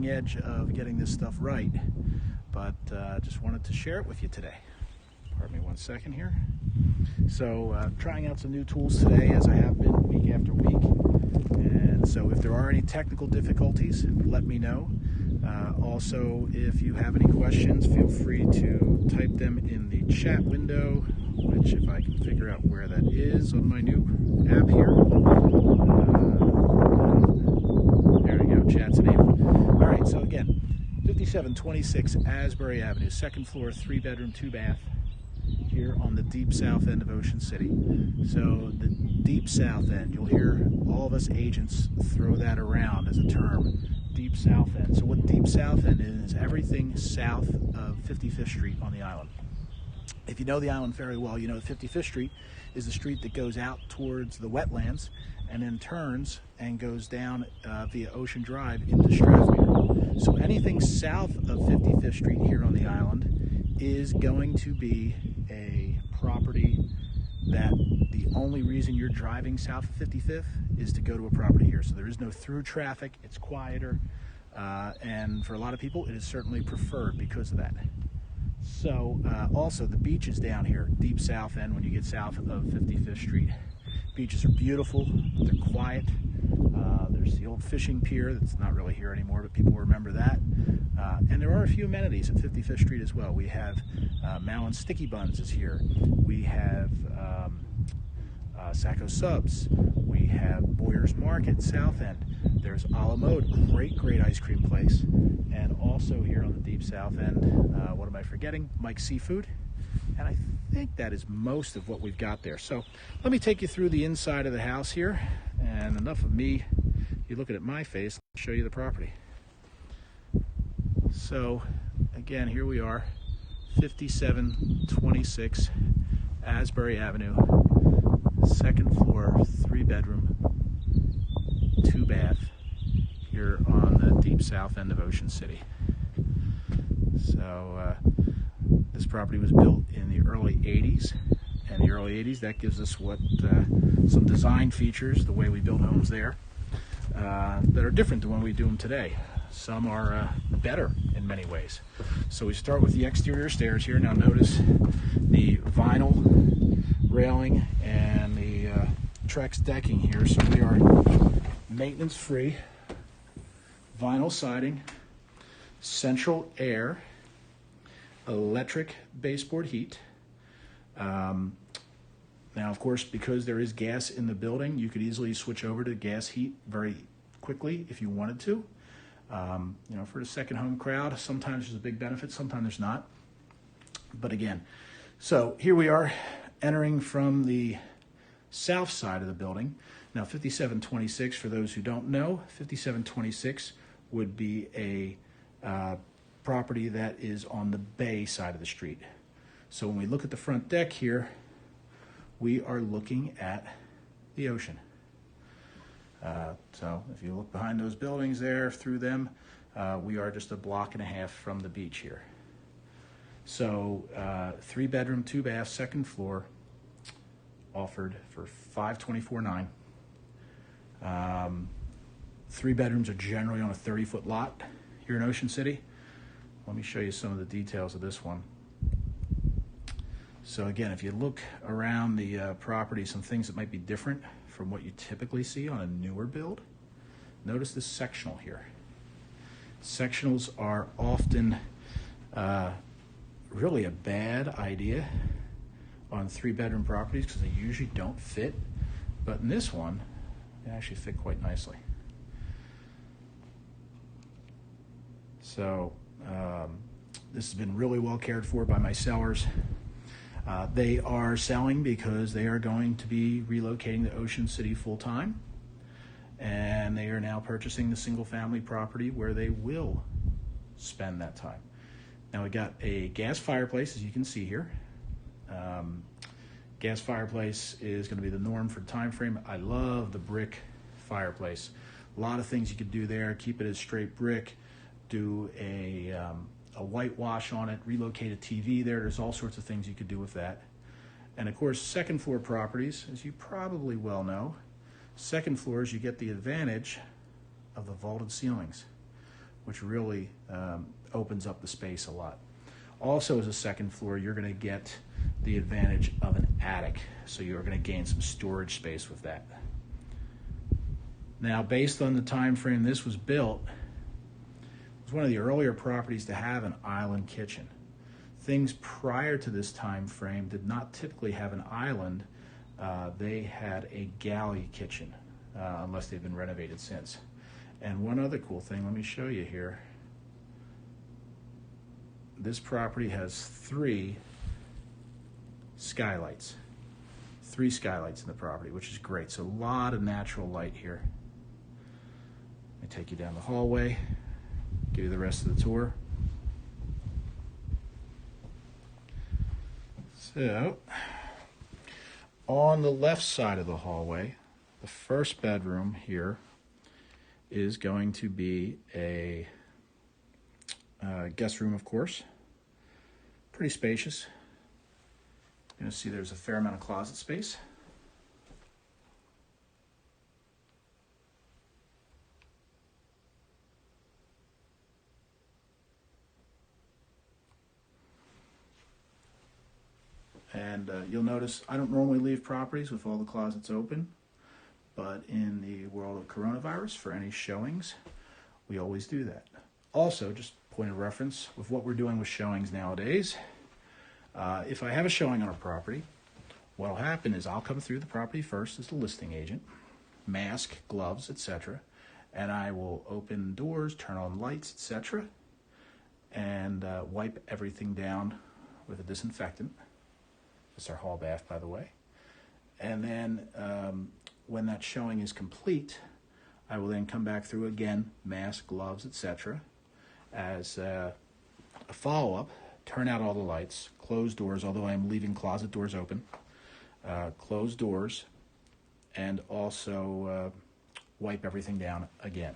cutting edge of getting this stuff right, but just wanted to share it with you today. Pardon me one second here. So trying out some new tools today, as I have been week after week. And so if there are any technical difficulties, let me know. Also, if you have any questions, feel free to type them in the chat window, which if I can figure out where that is on my new app here. There we go, chat's enabled. All right, so again, 5726 Asbury Avenue, second floor, 3-bedroom, 2-bath, here on the deep south end of Ocean City. So the deep south end, you'll hear all of us agents throw that around as a term, deep south end. So what deep south end is everything south of 55th Street on the island. If you know the island very well, you know 55th Street is the street that goes out towards the wetlands and then turns and goes down via Ocean Drive into Strathmere. So anything south of 55th Street here on the island is going to be a property that the only reason you're driving south of 55th is to go to a property here. So there is no through traffic, it's quieter, and for a lot of people it is certainly preferred because of that. So also the beaches down here, deep south end when you get south of 55th Street. Beaches are beautiful, they're quiet. There's the old fishing pier that's not really here anymore, but people remember that. And there are a few amenities at 55th Street as well. We have Malin Sticky Buns is here. We have Sacco Subs. We have Boyer's Market, South End. There's a la Mode, great ice cream place. And also here on the deep south end, what am I forgetting? Mike's Seafood. And I think that is most of what we've got there. So let me take you through the inside of the house here. And enough of me, you're looking at my face, let me show you the property. So again, here we are, 5726 Asbury Avenue, second floor, 3-bedroom, 2-bath, here on the deep south end of Ocean City. So this property was built in the early 80s. In the early 80s, that gives us some design features, the way we build homes there, that are different than when we do them today. Some are better in many ways. So we start with the exterior stairs here. Now notice the vinyl railing and the Trex decking here. So we are maintenance free, vinyl siding, central air, electric baseboard heat. Now, of course, because there is gas in the building, you could easily switch over to gas heat very quickly if you wanted to. You know, for the second home crowd, sometimes there's a big benefit, sometimes there's not. But again, so here we are entering from the south side of the building. Now, 5726, for those who don't know, 5726 would be a property that is on the bay side of the street. So when we look at the front deck here, we are looking at the ocean. So if you look behind those buildings there, through them, we are just a block and a half from the beach here. So 3-bedroom, 2-bath, second floor, offered for $524,900. 3 bedrooms are generally on a 30-foot lot here in Ocean City. Let me show you some of the details of this one. So again, if you look around the property, some things that might be different from what you typically see on a newer build. Notice this sectional here. Sectionals are often really a bad idea on 3-bedroom properties because they usually don't fit. But in this one, they actually fit quite nicely. So this has been really well cared for by my sellers. They are selling because they are going to be relocating to Ocean City full-time, and they are now purchasing the single-family property where they will spend that time. Now we got a gas fireplace, as you can see here. Gas fireplace is going to be the norm for time frame. I love the brick fireplace. A lot of things you could do there. Keep it as straight brick. Do a whitewash on it. Relocate a TV there. There's all sorts of things you could do with that. And of course, second floor properties, as you probably well know, second floors you get the advantage of the vaulted ceilings. which really opens up the space a lot. Also, as a second floor, you're going to get the advantage of an attic, so you're going to gain some storage space with that. Now, based on the time frame this was built, it was one of the earlier properties to have an island kitchen. Things prior to this time frame did not typically have an island. They had a galley kitchen, unless they've been renovated since. And one other cool thing, let me show you here. This property has 3 skylights. 3 skylights in the property, which is great. So a lot of natural light here. Let me take you down the hallway, give you the rest of the tour. So, on the left side of the hallway, the first bedroom here is going to be a guest room, of course. Pretty spacious. You're going to see there's a fair amount of closet space. And you'll notice I don't normally leave properties with all the closets open, but in the world of coronavirus, for any showings, we always do that. Also, just point of reference with what we're doing with showings nowadays, if I have a showing on a property, what'll happen is I'll come through the property first as the listing agent, mask, gloves, etc., and I will open doors, turn on lights, etc., and wipe everything down with a disinfectant. It's our hall bath, by the way. And then when that showing is complete, I will then come back through again, mask, gloves, etc., as a follow-up, turn out all the lights, close doors, although I'm leaving closet doors open, close doors, and also wipe everything down again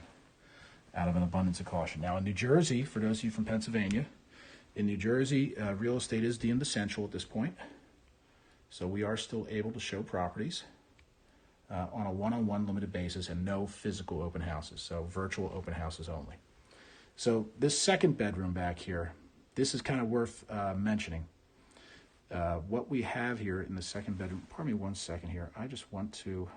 out of an abundance of caution. Now in New Jersey, for those of you from Pennsylvania, in New Jersey, real estate is deemed essential at this point, so we are still able to show properties on a one-on-one limited basis and no physical open houses, so virtual open houses only. So this second bedroom back here, this is kind of worth mentioning. What we have here in the second bedroom, pardon me one second here, I just want to...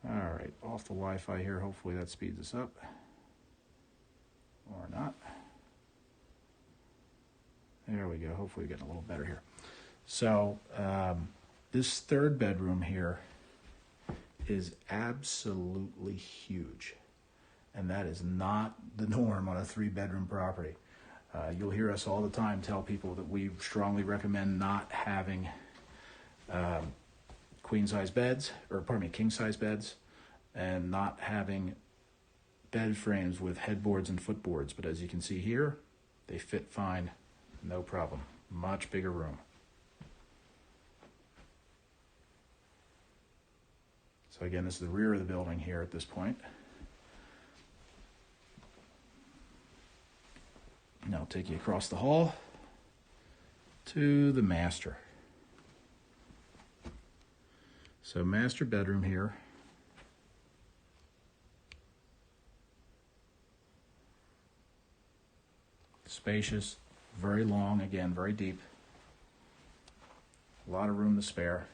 All right, off the Wi-Fi here, hopefully that speeds us up. Or not. There we go. Hopefully we're getting a little better here. So this third bedroom here is absolutely huge. And that is not the norm on a 3-bedroom property. You'll hear us all the time tell people that we strongly recommend not having queen-size beds, or pardon me, king-size beds, and not having bed frames with headboards and footboards, but as you can see here, they fit fine, no problem. Much bigger room. So again, this is the rear of the building here at this point. Now I'll take you across the hall to the master. So master bedroom here. Spacious, very long, again, very deep. A lot of room to spare.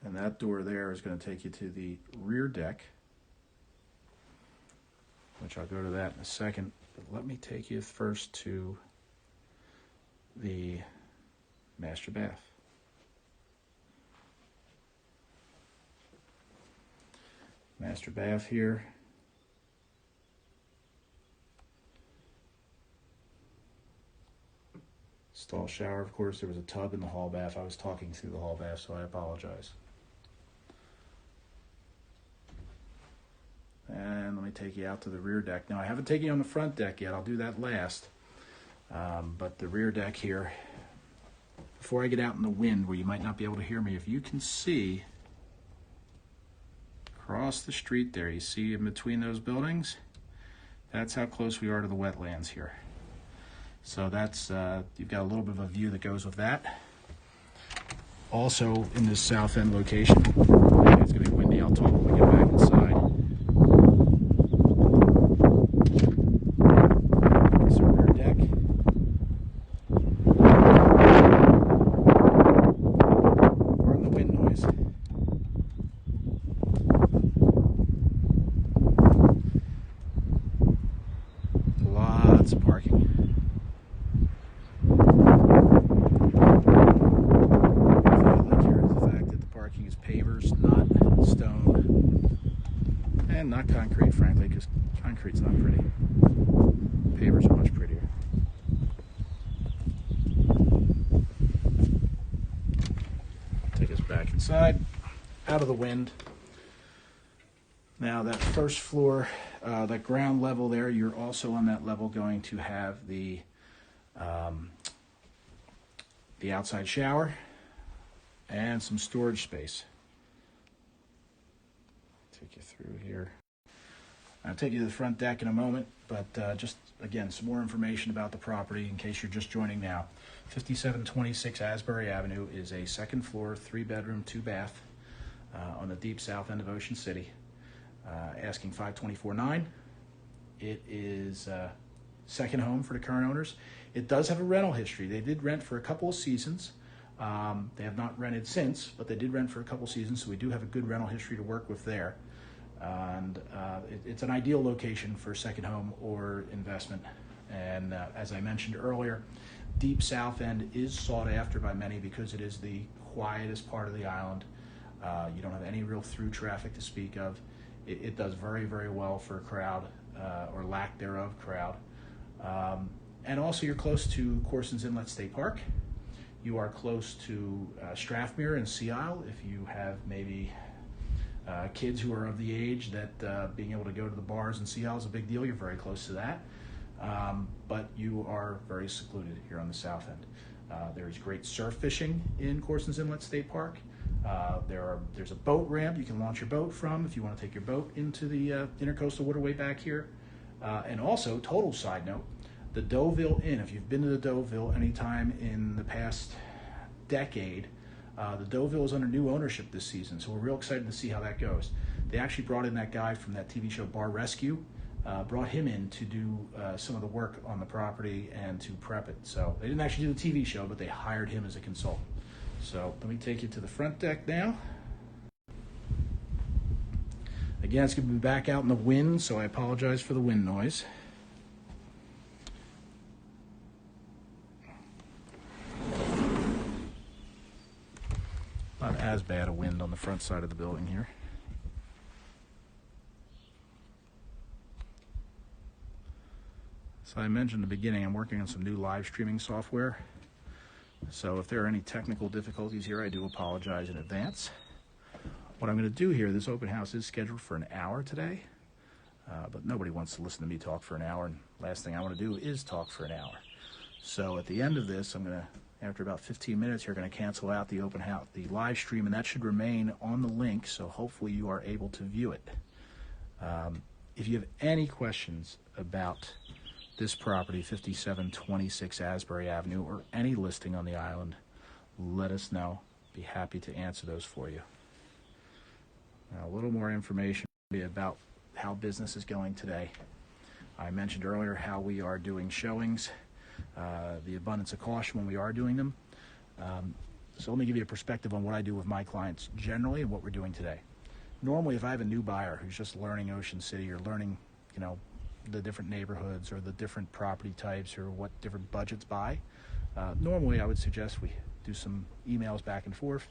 And that door there is going to take you to the rear deck, which I'll go to that in a second. But let me take you first to the master bath. Master bath here. Stall shower, of course. There was a tub in the hall bath. I was talking through the hall bath, so I apologize. And let me take you out to the rear deck. Now, I haven't taken you on the front deck yet. I'll do that last. But the rear deck here, before I get out in the wind where you might not be able to hear me, if you can see across the street there, you see in between those buildings, that's how close we are to the wetlands here. So that's, you've got a little bit of a view that goes with that. Also in this south end location, it's gonna be windy, I'll talk when we get back inside. It's a rear deck. Pardon the wind noise. Lots of parking. Is pavers, not stone, and not concrete, frankly, because concrete's not pretty. Pavers are much prettier. Take us back inside, out of the wind. Now that first floor, that ground level there, you're also on that level going to have the outside shower and some storage space. Take you through here. I'll take you to the front deck in a moment, but just again, some more information about the property in case you're just joining now. 5726 Asbury Avenue is a second floor, 3-bedroom, 2-bath on the deep south end of Ocean City. Asking $524,900. It is second home for the current owners. It does have a rental history. They did rent for a couple of seasons. They have not rented since, but they did rent for a couple seasons, so we do have a good rental history to work with there. And it's an ideal location for second home or investment. And as I mentioned earlier, deep south end is sought after by many because it is the quietest part of the island. You don't have any real through traffic to speak of. It does very, very well for a crowd, or lack thereof crowd. And also you're close to Corson's Inlet State Park. You are close to Strathmere and Sea Isle. If you have maybe kids who are of the age that being able to go to the bars in Sea Isle is a big deal, you're very close to that. But you are very secluded here on the south end. There's great surf fishing in Corson's Inlet State Park. There's a boat ramp you can launch your boat from if you want to take your boat into the Intercoastal Waterway back here. And also, total side note, the Deauville Inn, if you've been to the Deauville anytime in the past decade, the Deauville is under new ownership this season, so we're real excited to see how that goes. They actually brought in that guy from that TV show Bar Rescue, brought him in to do some of the work on the property and to prep it. So they didn't actually do the TV show, but they hired him as a consultant. So let me take you to the front deck now. Again, it's going to be back out in the wind, so I apologize for the wind noise. Not as bad a wind on the front side of the building here. So I mentioned in the beginning, I'm working on some new live streaming software. So if there are any technical difficulties here, I do apologize in advance. What I'm going to do here, this open house is scheduled for an hour today, but nobody wants to listen to me talk for an hour, and last thing I want to do is talk for an hour. So at the end of this, I'm going to, after about 15 minutes, you're going to cancel out the open house, the live stream, and that should remain on the link, so hopefully you are able to view it. If you have any questions about this property, 5726 Asbury Avenue, or any listing on the island, let us know. Be happy to answer those for you. Now, a little more information about how business is going today. I mentioned earlier how we are doing showings, the abundance of caution when we are doing them. So let me give you a perspective on what I do with my clients generally and what we're doing today. Normally, if I have a new buyer who's just learning Ocean City or learning, the different neighborhoods or the different property types or what different budgets buy, normally I would suggest we do some emails back and forth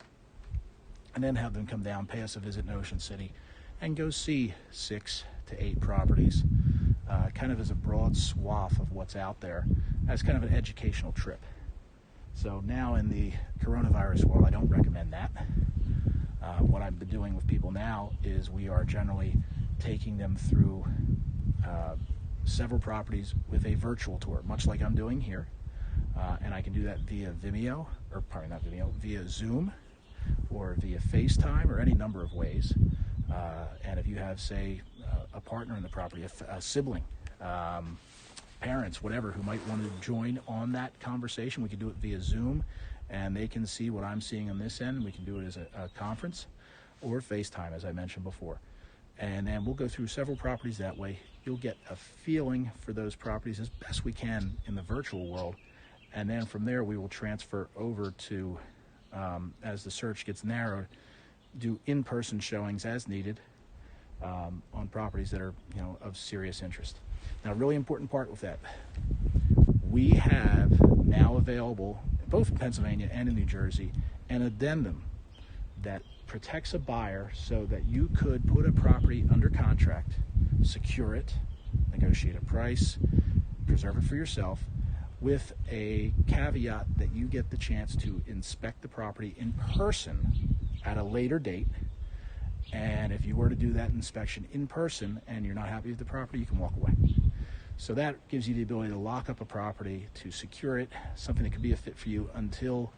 and then have them come down, pay us a visit in Ocean City, and go see 6 to 8 properties, kind of as a broad swath of what's out there, as kind of an educational trip. So now in the coronavirus world, I don't recommend that. What I've been doing with people now is we are generally taking them through several properties with a virtual tour, much like I'm doing here. And I can do that via Vimeo, or probably not Vimeo, via Zoom, or via FaceTime, or any number of ways. And if you have, say, a partner in the property, a sibling, parents, whatever, who might want to join on that conversation, we can do it via Zoom, and they can see what I'm seeing on this end. We can do it as a conference or FaceTime, as I mentioned before. And then we'll go through several properties that way. You'll get a feeling for those properties as best we can in the virtual world. And then from there, we will transfer over to, as the search gets narrowed, do in-person showings as needed on properties that are, of serious interest. Now, a really important part with that, we have now available, both in Pennsylvania and in New Jersey, an addendum that protects a buyer so that you could put a property under contract, secure it, negotiate a price, preserve it for yourself, with a caveat that you get the chance to inspect the property in person at a later date. And if you were to do that inspection in person and you're not happy with the property, you can walk away. So that gives you the ability to lock up a property, to secure it, something that could be a fit for you until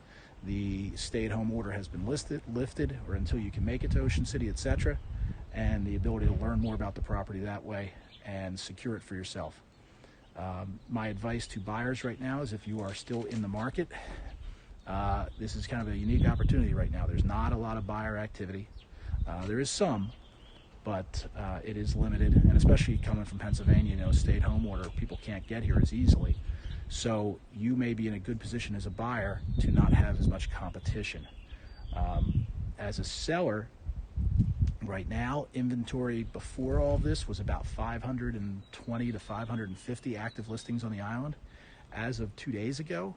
the stay-at-home order has been lifted, or until you can make it to Ocean City, etc., and the ability to learn more about the property that way and secure it for yourself. My advice to buyers right now is, if you are still in the market, this is kind of a unique opportunity right now. There's not a lot of buyer activity. There is some, but it is limited, and especially coming from Pennsylvania, stay-at-home order, people can't get here as easily. So you may be in a good position as a buyer to not have as much competition. As a seller, right now, inventory before all this was about 520 to 550 active listings on the island. As of 2 days ago,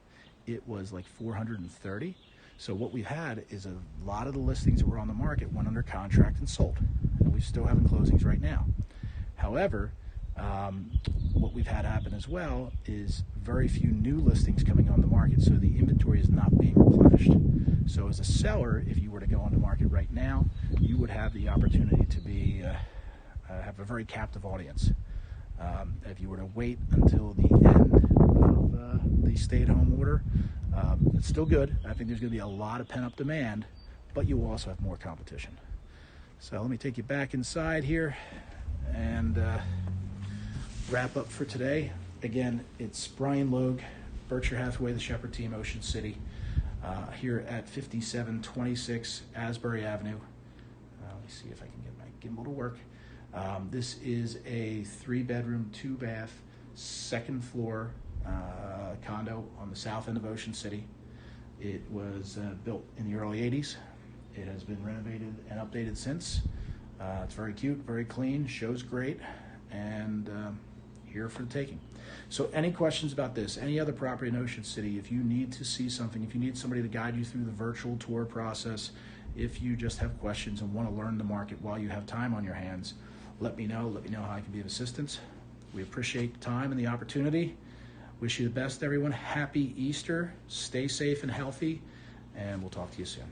it was like 430. So what we've had is a lot of the listings that were on the market went under contract and sold. And we're still having closings right now. However, what we've had happen as well is very few new listings coming on the market, so the inventory is not being replenished. So as a seller, if you were to go on the market right now, you would have the opportunity to be have a very captive audience. If you were to wait until the end of the stay-at-home order, it's still good. I think there's going to be a lot of pent-up demand, but you will also have more competition. So let me take you back inside here and wrap up for today. Again, it's Brian Logue, Berkshire Hathaway, the Shepherd Team, Ocean City, here at 5726 Asbury Avenue. Let me see if I can get my gimbal to work. This is a 3-bedroom, 2-bath, second floor condo on the south end of Ocean City. It was built in the early 80s. It has been renovated and updated since. It's very cute, very clean, shows great, and here for the taking. So any questions about this, any other property in Ocean City, if you need to see something, if you need somebody to guide you through the virtual tour process, if you just have questions and want to learn the market while you have time on your hands, let me know how I can be of assistance. We appreciate the time and the opportunity. Wish you the best, everyone. Happy Easter. Stay safe and healthy, and we'll talk to you soon.